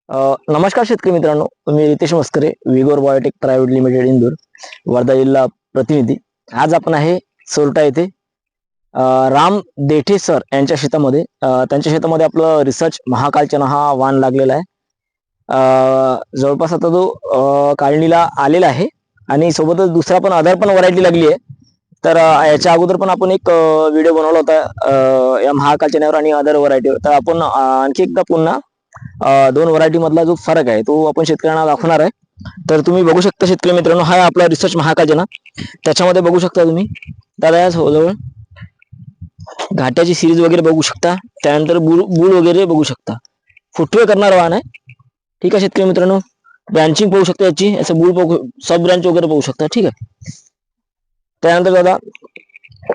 नमस्कार शेतकरी मित्रांनो, मी Ritesh Maskare, Vigor Biotech Private Limited Indore, Wardha जिल्हा प्रतिनिधी. आज आपण आहे सोरटा येथे राम देठे सर यांच्या शेतामध्ये. त्यांच्या शेतामध्ये आपलं रिसर्च महाकालचना हा वाण लागलेला आहे. जवळपास आता तो काढणीला आलेला आहे आणि सोबतच दुसरा पण अदर पण व्हरायटी लागली आहे. तर याच्या अगोदर पण आपण एक व्हिडिओ बनवला होता या महाकालचन्यावर आणि अदर व्हरायटीवर. तर आपण आणखी एकदा पुन्हा दोन व्हरायटी मधला जो फरक आहे तो आपण शेतकऱ्यांना दाखवणार आहे. तर तुम्ही बघू शकता शेतकरी मित्रांनो, हा आपला रिसर्च महाकालचना. त्याच्यामध्ये बघू शकता तुम्ही दादा या जवळ घाट्याची सिरीज वगैरे बघू शकता. त्यानंतर बुल वगैरे बघू शकता. फुटवे करणार वाहन आहे. ठीक आहे शेतकरी मित्रांनो, ब्रांचिंग पाहू शकता याची, असं बुल सब ब्रांच वगैरे पाहू शकता. ठीक आहे. त्यानंतर दादा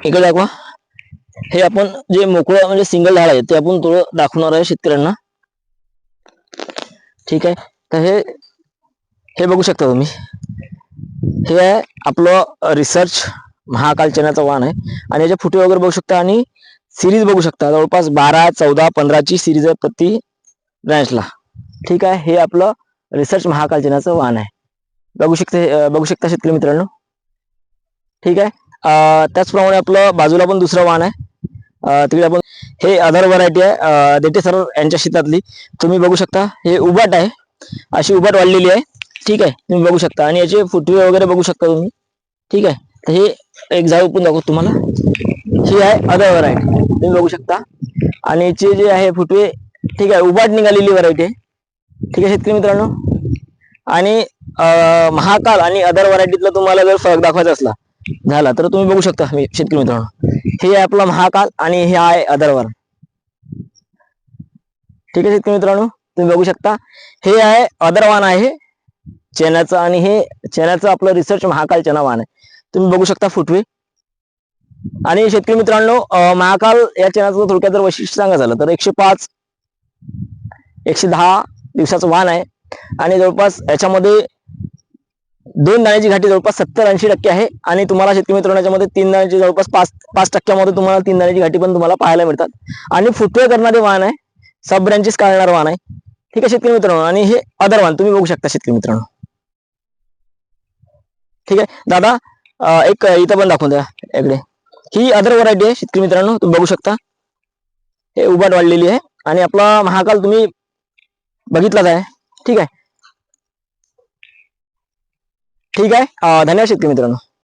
इकडे दाखवा, हे आपण जे मोकळं म्हणजे सिंगल झाड आहे ते आपण थोडं दाखवणार आहे शेतकऱ्यांना. ठीक आहे. तर हे बघू शकता तुम्ही, हे आहे आपलं रिसर्च महाकालचन्याचं वाण आहे आणि याचे फुटे वगैरे बघू शकता आणि सिरीज बघू शकता. जवळपास 12, 14, 15ची सिरीज आहे प्रति ब्रँचला. ठीक आहे. हे आपलं रिसर्च महाकालचन्याचं वाण आहे. बघू शकता शेतकरी मित्रांनो. ठीक आहे. त्याचप्रमाणे आपलं बाजूला पण दुसरं वाण आहे. तिकडे आपण हे अदर व्हरायटी आहे देठे सर यांच्या शेतातली. तुम्ही बघू शकता हे उबाट आहे, अशी उबाट वाढलेली आहे. ठीक आहे. तुम्ही बघू शकता आणि याचे फुटवे वगैरे बघू शकता तुम्ही. ठीक आहे. तर हे एक झाड पण दाखवतो तुम्हाला. ही आहे अदर व्हरायटी, तुम्ही बघू शकता. आणि याचे जे आहे फुटवे, ठीक आहे, उबाट निघालेली व्हरायटी आहे. ठीक आहे शेतकरी मित्रांनो. आणि महाकाल आणि अदर व्हरायटीतला तुम्हाला जर फरक दाखवायचा असला झाला तर तुम्ही बघू शकता शेतकरी मित्रांनो, हे आहे आपला महाकाल आणि हे आहे अदरवर. ठीक आहे शेतकरी मित्रांनो, तुम्ही बघू शकता हे आहे अदरवान आहे चण्याचं आणि हे चण्याचं आपलं रिसर्च महाकाल चना वाण आहे. तुम्ही बघू शकता फुटवे. आणि शेतकरी मित्रांनो, महाकाल या चण्याचं थोडक्यात जर वैशिष्ट्य सांगायचं झालं तर 105 110 दिवसाचं वाण आहे आणि जवळपास याच्यामध्ये 2 दाण्याची घाटी जवळपास 70-80% आहे. आणि तुम्हाला शेतकरी मित्रांनो याच्यामध्ये 3 दाण्याची जवळपास 5% तुम्हाला 3 दाण्याची घाटी पण तुम्हाला पाहायला मिळतात. आणि फुटवे करणारे वाण आहे, सब ब्रँचेस काढणारे वाण आहे. ठीक आहे शेतकरी मित्रांनो. आणि हे अदर वाण तुम्ही बघू शकता शेतकरी मित्रांनो. ठीक आहे दादा, एक इथं पण दाखवून द्या इकडे. ही अदर व्हरायटी आहे शेतकरी मित्रांनो, तुम्ही बघू शकता. हे उबाट वाढलेली आहे आणि आपला महाकाल तुम्ही बघितलाच आहे. ठीक आहे. ठीक आहे. धन्यवाद शेतकरी मित्रांनो.